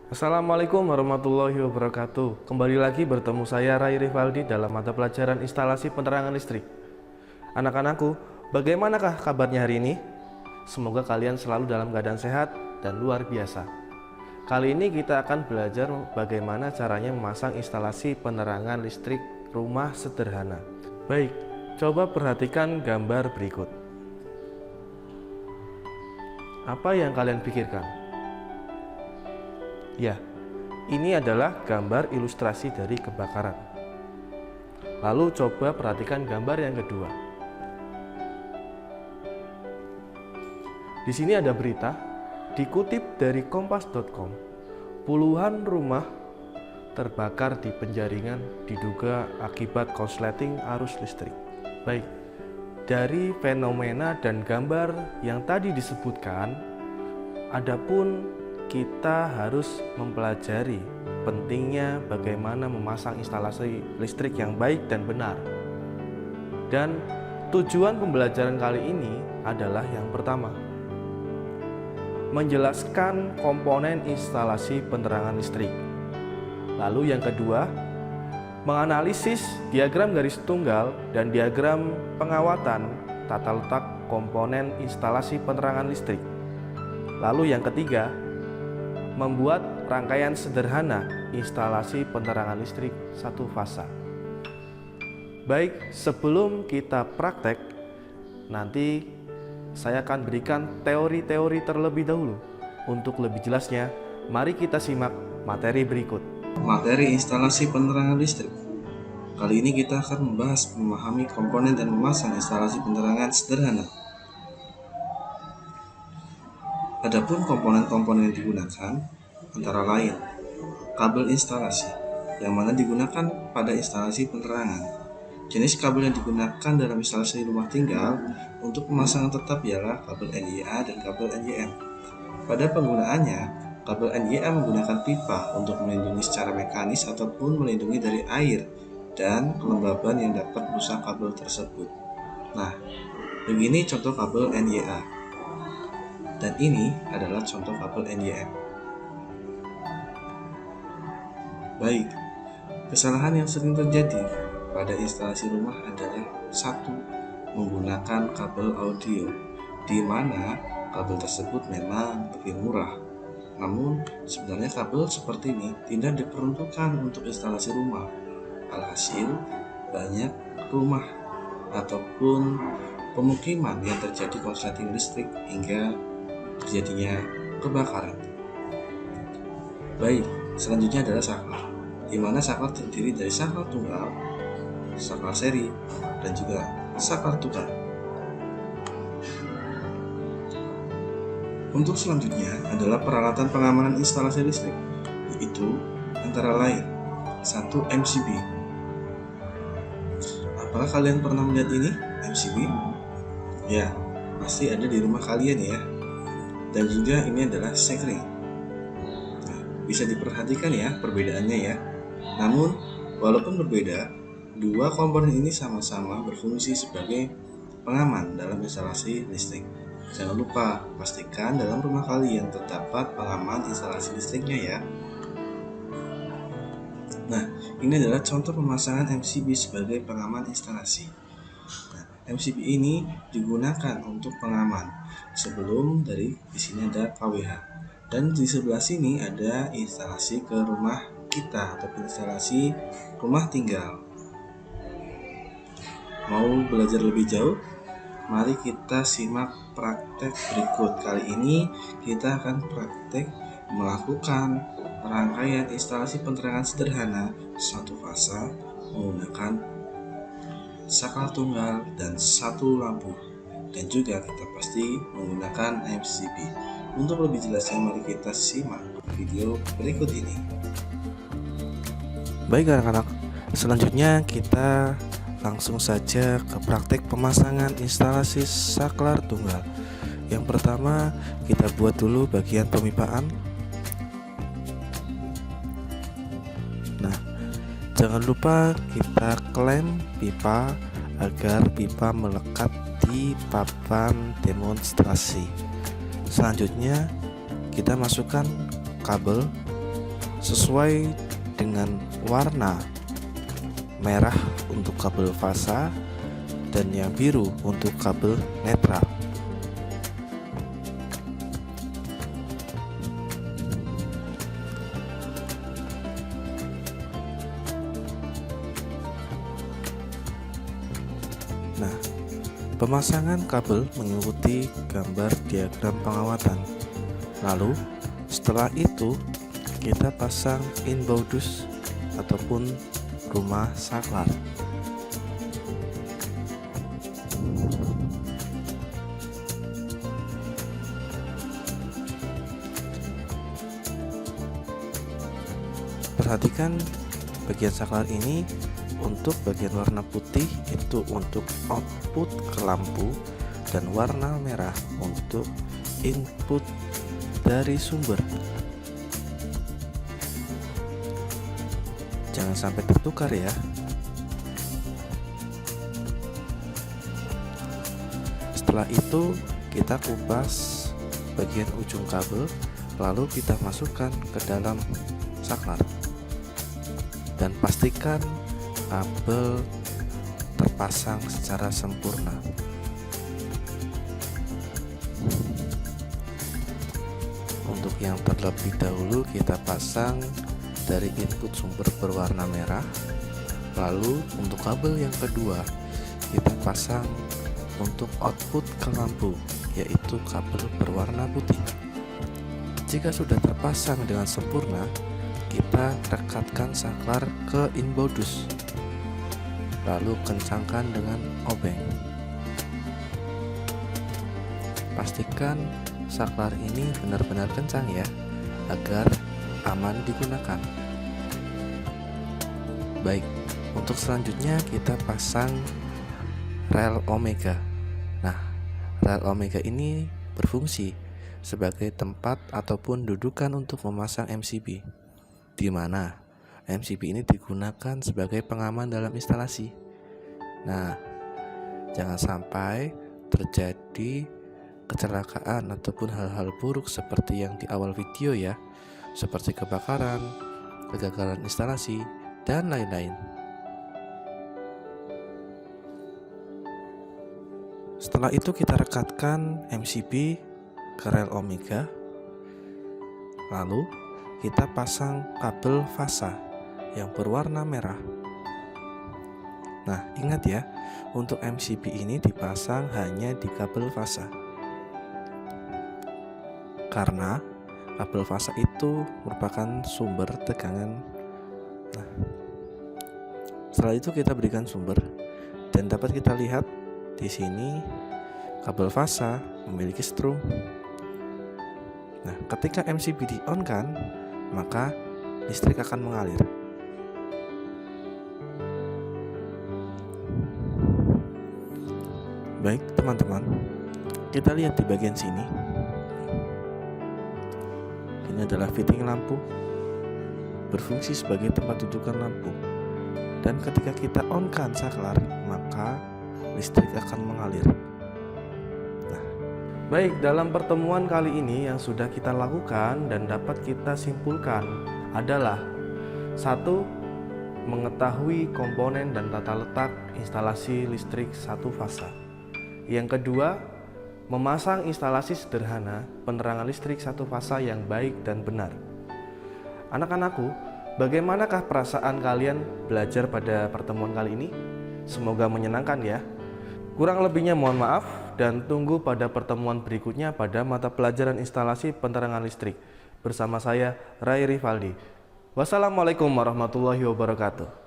Assalamualaikum warahmatullahi wabarakatuh. Kembali lagi bertemu saya Rai Rivaldi dalam mata pelajaran instalasi penerangan listrik. Anak-anakku, bagaimanakah kabarnya hari ini? Semoga kalian selalu dalam keadaan sehat dan luar biasa. Kali ini kita akan belajar bagaimana caranya memasang instalasi penerangan listrik rumah sederhana. Baik, coba perhatikan gambar berikut. Apa yang kalian pikirkan? Ya, ini adalah gambar ilustrasi dari kebakaran. Lalu coba perhatikan gambar yang kedua. Di sini ada berita, dikutip dari kompas.com. Puluhan rumah terbakar di Penjaringan diduga akibat korsleting arus listrik. Baik, dari fenomena dan gambar yang tadi disebutkan, adapun kita harus mempelajari pentingnya bagaimana memasang instalasi listrik yang baik dan benar. Dan tujuan pembelajaran kali ini adalah yang pertama, menjelaskan komponen instalasi penerangan listrik. Lalu yang kedua, menganalisis diagram garis tunggal dan diagram pengawatan tata letak komponen instalasi penerangan listrik. Lalu yang ketiga, membuat rangkaian sederhana instalasi penerangan listrik satu fasa. Baik, sebelum kita praktek, nanti saya akan berikan teori-teori terlebih dahulu. Untuk lebih jelasnya, mari kita simak materi berikut. Materi instalasi penerangan listrik. Kali ini kita akan membahas memahami komponen dan memasang instalasi penerangan sederhana. Adapun komponen-komponen yang digunakan antara lain kabel instalasi yang mana digunakan pada instalasi penerangan. Jenis kabel yang digunakan dalam instalasi rumah tinggal untuk pemasangan tetap ialah kabel NYA dan kabel NYM. Pada penggunaannya, kabel NYA menggunakan pipa untuk melindungi secara mekanis ataupun melindungi dari air dan kelembaban yang dapat merusak kabel tersebut. Nah, begini contoh kabel NYA. Dan ini adalah contoh kabel NYM. Baik, kesalahan yang sering terjadi pada instalasi rumah adalah 1. Menggunakan kabel audio, di mana kabel tersebut memang lebih murah. Namun, sebenarnya kabel seperti ini tidak diperuntukkan untuk instalasi rumah. Alhasil, banyak rumah ataupun pemukiman yang terjadi korsleting listrik hingga terjadinya kebakaran. Baik, selanjutnya adalah saklar, di mana saklar terdiri dari saklar tunggal, saklar seri, dan juga saklar tukar. Untuk selanjutnya adalah peralatan pengamanan instalasi listrik, yaitu antara lain 1. MCB. Apakah kalian pernah melihat ini, MCB? Ya, pasti ada di rumah kalian ya. Dan juga ini adalah sekring. Nah, bisa diperhatikan ya perbedaannya ya. Namun, walaupun berbeda, dua komponen ini sama-sama berfungsi sebagai pengaman dalam instalasi listrik. Jangan lupa pastikan dalam rumah kalian terdapat pengaman instalasi listriknya ya. Nah, ini adalah contoh pemasangan MCB sebagai pengaman instalasi. Nah, MCB ini digunakan untuk pengaman. Sebelum di sini ada KWH. Dan di sebelah sini ada instalasi ke rumah kita atau instalasi rumah tinggal. Mau belajar lebih jauh? Mari kita simak praktek berikut. Kali ini kita akan praktek melakukan rangkaian instalasi penerangan sederhana satu fasa menggunakan saklar tunggal dan satu lampu, dan juga kita pasti menggunakan MCB. Untuk lebih jelasnya mari kita simak video berikut ini. Baik anak-anak, selanjutnya kita langsung saja ke praktek pemasangan instalasi saklar tunggal. Yang pertama, kita buat dulu bagian pemipaan. Nah, jangan lupa kita klem pipa agar pipa melekat di papan demonstrasi. Selanjutnya kita masukkan kabel sesuai dengan warna merah untuk kabel fasa dan yang biru untuk kabel netral. Nah, pemasangan kabel mengikuti gambar diagram pengawatan. Lalu, setelah itu kita pasang inboundus ataupun rumah saklar. Perhatikan bagian saklar ini. Untuk bagian warna putih itu untuk output ke lampu dan warna merah untuk input dari sumber. Jangan sampai tertukar ya. Setelah itu kita kupas bagian ujung kabel, lalu kita masukkan ke dalam saklar dan pastikan kabel terpasang secara sempurna. Untuk yang terlebih dahulu kita pasang dari input sumber berwarna merah, lalu untuk kabel yang kedua kita pasang untuk output ke lampu, yaitu kabel berwarna putih. Jika sudah terpasang dengan sempurna, kita rekatkan saklar ke inboundus, lalu kencangkan dengan obeng. Pastikan saklar ini benar-benar kencang ya, agar aman digunakan. Baik, untuk selanjutnya kita pasang rel omega. Nah, rel omega ini berfungsi sebagai tempat ataupun dudukan untuk memasang MCB, di mana MCB ini digunakan sebagai pengaman dalam instalasi. Nah, jangan sampai terjadi kecelakaan ataupun hal-hal buruk seperti yang di awal video ya, seperti kebakaran, kegagalan instalasi, dan lain-lain. Setelah itu kita rekatkan MCB ke rel omega, lalu kita pasang kabel fasa yang berwarna merah. Nah, ingat ya, untuk MCB ini dipasang hanya di kabel fasa, karena kabel fasa itu merupakan sumber tegangan. Nah, setelah itu kita berikan sumber, dan dapat kita lihat di sini kabel fasa memiliki strum. Nah, ketika MCB di-on-kan, maka listrik akan mengalir. Baik teman-teman, kita lihat di bagian sini. Ini adalah fitting lampu, berfungsi sebagai tempat dudukan lampu. Dan ketika kita on-kan saklar, maka listrik akan mengalir. Baik, dalam pertemuan kali ini yang sudah kita lakukan dan dapat kita simpulkan adalah: 1. Mengetahui komponen dan tata letak instalasi listrik satu fasa. Yang kedua, memasang instalasi sederhana penerangan listrik satu fasa yang baik dan benar. Anak-anakku, bagaimanakah perasaan kalian belajar pada pertemuan kali ini? Semoga menyenangkan ya. Kurang lebihnya mohon maaf, dan tunggu pada pertemuan berikutnya pada mata pelajaran instalasi penerangan listrik bersama saya, Ray Rivaldi. Wassalamualaikum warahmatullahi wabarakatuh.